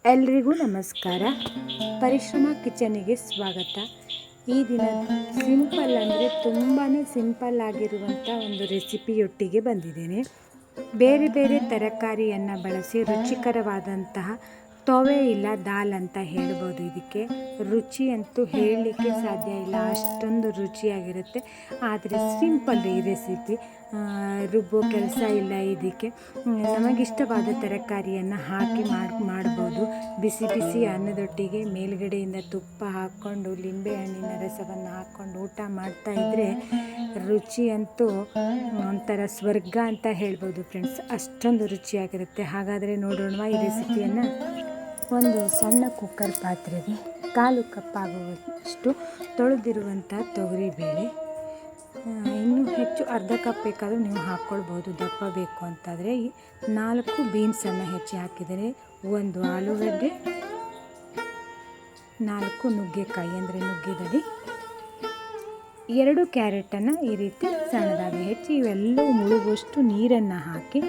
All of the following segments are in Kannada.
ಎಲ್ರಿಗೂ ನಮಸ್ಕಾರ. ಪರಿಶ್ರಮ ಕಿಚನಿಗೆ ಸ್ವಾಗತ. ಈ ದಿನ ಸಿಂಪಲ್ ಅಂದರೆ ತುಂಬಾ ಸಿಂಪಲ್ ಆಗಿರುವಂಥ ಒಂದು ರೆಸಿಪಿಯೊಟ್ಟಿಗೆ ಬಂದಿದ್ದೇನೆ. ಬೇರೆ ಬೇರೆ ತರಕಾರಿಯನ್ನು ಬಳಸಿ ರುಚಿಕರವಾದಂತಹ ತೊವೆ ಇಲ್ಲ ದಾಲ್ ಅಂತ ಹೇಳ್ಬೋದು. ಇದಕ್ಕೆ ರುಚಿ ಅಂತೂ ಹೇಳಲಿಕ್ಕೆ ಸಾಧ್ಯ ಇಲ್ಲ, ಅಷ್ಟೊಂದು ರುಚಿಯಾಗಿರುತ್ತೆ. ಆದರೆ ಸಿಂಪಲ್ ಈ ರೆಸಿಪಿ, ರುಬ್ಬೋ ಕೆಲಸ ಇಲ್ಲ. ಇದಕ್ಕೆ ನಮಗಿಷ್ಟವಾದ ತರಕಾರಿಯನ್ನು ಹಾಕಿ ಮಾಡ್ಬೋದು. ಬಿಸಿ ಬಿಸಿ ಅನ್ನದೊಟ್ಟಿಗೆ ಮೇಲುಗಡೆಯಿಂದ ತುಪ್ಪ ಹಾಕ್ಕೊಂಡು ಲಿಂಬೆಹಣ್ಣಿನ ರಸವನ್ನು ಹಾಕ್ಕೊಂಡು ಊಟ ಮಾಡ್ತಾಯಿದ್ರೆ ರುಚಿ ಅಂತೂ ಒಂಥರ ಸ್ವರ್ಗ ಅಂತ ಹೇಳ್ಬೋದು ಫ್ರೆಂಡ್ಸ್. ಅಷ್ಟೊಂದು ರುಚಿಯಾಗಿರುತ್ತೆ. ಹಾಗಾದರೆ ನೋಡೋಣ ಈ ರೆಸಿಪಿಯನ್ನು. ಒಂದು ಸಣ್ಣ ಕುಕ್ಕರ್ ಪಾತ್ರೆಗೆ 1/4 ಕಪ್ ಆಗುವಷ್ಟು ತೊಳೆದಿರುವಂಥ ತೊಗರಿಬೇಳೆ, ಇನ್ನೂ ಹೆಚ್ಚು ಅರ್ಧ ಕಪ್ ಬೇಕಾದರೂ ನೀವು ಹಾಕ್ಕೊಳ್ಬೋದು ದಪ್ಪ ಬೇಕು ಅಂತಾದರೆ. 4 ಬೀನ್ಸನ್ನು ಹೆಚ್ಚಿ ಹಾಕಿದರೆ, 1 ಆಲೂಗಡ್ಡೆ, 4 ನುಗ್ಗೆಕಾಯಿ ಅಂದರೆ ನುಗ್ಗೆಗಡ್ಡೆ, 2 ಕ್ಯಾರೆಟನ್ನು ಈ ರೀತಿ ಸಣ್ಣದಾಗಿ ಹೆಚ್ಚಿ ಇವೆಲ್ಲವೂ ಮುಳುಗುವಷ್ಟು ನೀರನ್ನು ಹಾಕಿ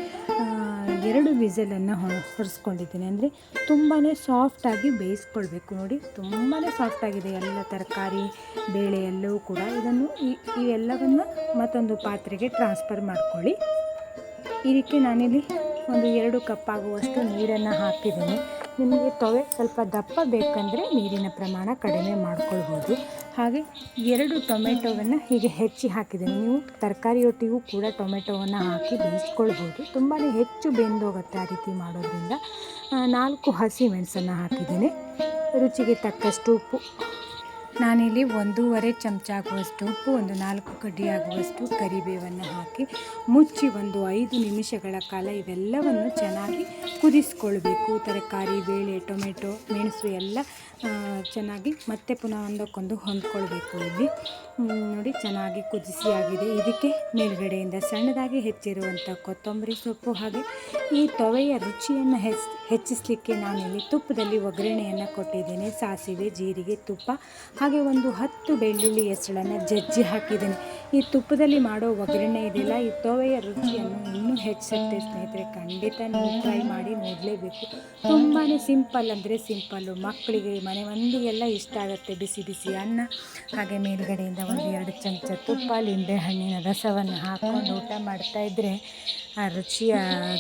2 ವಿಸಲನ್ನು ಹೊರಿಸ್ಕೊಂಡಿದ್ದೀನಿ. ಅಂದರೆ ತುಂಬಾ ಸಾಫ್ಟಾಗಿ ಬೇಯಿಸ್ಕೊಳ್ಬೇಕು. ನೋಡಿ, ತುಂಬಾ ಸಾಫ್ಟಾಗಿದೆ ಎಲ್ಲ ತರಕಾರಿ ಬೇಳೆ ಎಲ್ಲವೂ ಕೂಡ. ಇದನ್ನು ಇವೆಲ್ಲವನ್ನು ಮತ್ತೊಂದು ಪಾತ್ರೆಗೆ ಟ್ರಾನ್ಸ್ಫರ್ ಮಾಡ್ಕೊಳ್ಳಿ. ಇದಕ್ಕೆ ನಾನಿಲ್ಲಿ ಒಂದು 2 ಕಪ್ ಆಗುವಷ್ಟು ನೀರನ್ನು ಹಾಕಿದ್ದೀನಿ. ನಿಮಗೆ ತೊವೆ ಸ್ವಲ್ಪ ದಪ್ಪ ಬೇಕಂದರೆ ನೀರಿನ ಪ್ರಮಾಣ ಕಡಿಮೆ ಮಾಡ್ಕೊಳ್ಬೋದು. ಹಾಗೆ 2 ಟೊಮೆಟೊವನ್ನು ಹೀಗೆ ಹೆಚ್ಚಿ ಹಾಕಿದ್ದೀನಿ. ನೀವು ತರಕಾರಿಯೊಟ್ಟಿಗೂ ಕೂಡ ಟೊಮೆಟೊವನ್ನು ಹಾಕಿ ಬೇಯಿಸ್ಕೊಳ್ಬೋದು. ತುಂಬಾ ಹೆಚ್ಚು ಬೆಂದೋಗುತ್ತೆ ಆ ರೀತಿ ಮಾಡೋದ್ರಿಂದ. 4 ಹಸಿಮೆಣಸನ್ನು ಹಾಕಿದ್ದೀನಿ. ರುಚಿಗೆ ತಕ್ಕಷ್ಟು ಉಪ್ಪು, ನಾನಿಲ್ಲಿ 1.5 ಚಮಚ ಆಗುವಷ್ಟು ಉಪ್ಪು, ಒಂದು 4 ಕಡ್ಡಿ ಆಗುವಷ್ಟು ಕರಿಬೇವನ್ನು ಹಾಕಿ ಮುಚ್ಚಿ ಒಂದು 5 ನಿಮಿಷಗಳ ಕಾಲ ಇವೆಲ್ಲವನ್ನು ಚೆನ್ನಾಗಿ ಕುದಿಸ್ಕೊಳ್ಬೇಕು. ತರಕಾರಿ, ಬೇಳೆ, ಟೊಮೆಟೊ, ಮೆಣಸು ಎಲ್ಲ ಚೆನ್ನಾಗಿ ಮತ್ತೆ ಪುನಃ ಒಂದಕ್ಕೊಂದು ಹೊಂದ್ಕೊಳ್ಬೇಕು. ಇಲ್ಲಿ ನೋಡಿ, ಚೆನ್ನಾಗಿ ಕುದಿಸಿ ಆಗಿದೆ. ಇದಕ್ಕೆ ಮೇಲ್ಗಡೆಯಿಂದ ಸಣ್ಣದಾಗಿ ಹೆಚ್ಚಿರುವಂಥ ಕೊತ್ತಂಬರಿ ಸೊಪ್ಪು, ಹಾಗೆ ಈ ತೊವೆಯ ರುಚಿಯನ್ನು ಹೆಚ್ಚಿಸಲಿಕ್ಕೆ ನಾನಿಲ್ಲಿ ತುಪ್ಪದಲ್ಲಿ ಒಗ್ಗರಣೆಯನ್ನು ಕೊಟ್ಟಿದ್ದೇನೆ. ಸಾಸಿವೆ, ಜೀರಿಗೆ, ತುಪ್ಪ, ಹಾಗೆ ಒಂದು 10 ಬೆಳ್ಳುಳ್ಳಿ ಹೆಸಳನ್ನು ಜಜ್ಜಿ ಹಾಕಿದ್ದೇನೆ. ಈ ತುಪ್ಪದಲ್ಲಿ ಮಾಡೋ ಒಗ್ಗರಣೆ ಇದೆಯಲ್ಲ, ಈ ತೊವೆಯ ರುಚಿಯನ್ನು ಇನ್ನೂ ಹೆಚ್ಚಿಸುತ್ತೆ ಸ್ನೇಹಿತರೆ. ಖಂಡಿತ ನೀವು ಟ್ರೈ ಮಾಡಿ ನೋಡಲೇಬೇಕು. ತುಂಬಾ ಸಿಂಪಲ್ ಅಂದರೆ ಸಿಂಪಲ್ಲು. ಮಕ್ಕಳಿಗೆ, ಮನೆ ಮಂದಿಗೆಲ್ಲ ಇಷ್ಟ ಆಗುತ್ತೆ. ಬಿಸಿ ಬಿಸಿ ಅನ್ನ, ಹಾಗೆ ಮೇಲುಗಡೆಯಿಂದ 1-2 ಚಮಚ ತುಪ್ಪ, ಲಿಂಬೆಹಣ್ಣಿನ ರಸವನ್ನು ಹಾಕ್ಕೊಂಡು ಊಟ ಮಾಡ್ತಾಯಿದ್ರೆ ಆ ರುಚಿಯ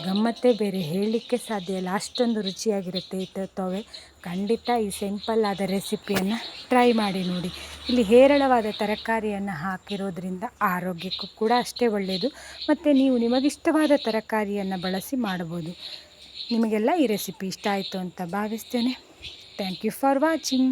ಗಮ್ಮತ್ತೇ ಬೇರೆ, ಹೇಳಲಿಕ್ಕೆ ಸಾಧ್ಯ ಇಲ್ಲ. ಅಷ್ಟೊಂದು ರುಚಿಯಾಗಿರುತ್ತೆ ಈ ತೊವೆ. ಖಂಡಿತ ಈ ಸಿಂಪಲ್ ಆದ ರೆಸಿಪಿಯನ್ನು ಟ್ರೈ ಮಾಡಿ ನೋಡಿ. ಇಲ್ಲಿ ಹೇರಳವಾದ ತರಕಾರಿಯನ್ನು ಹಾಕಿರೋದ್ರಿಂದ ಆರೋಗ್ಯಕ್ಕೂ ಕೂಡ ಅಷ್ಟೇ ಒಳ್ಳೆಯದು. ಮತ್ತು ನೀವು ನಿಮಗಿಷ್ಟವಾದ ತರಕಾರಿಯನ್ನು ಬಳಸಿ ಮಾಡ್ಬೋದು. ನಿಮಗೆಲ್ಲ ಈ ರೆಸಿಪಿ ಇಷ್ಟ ಆಯಿತು ಅಂತ ಭಾವಿಸ್ತೇನೆ. Thank you for watching.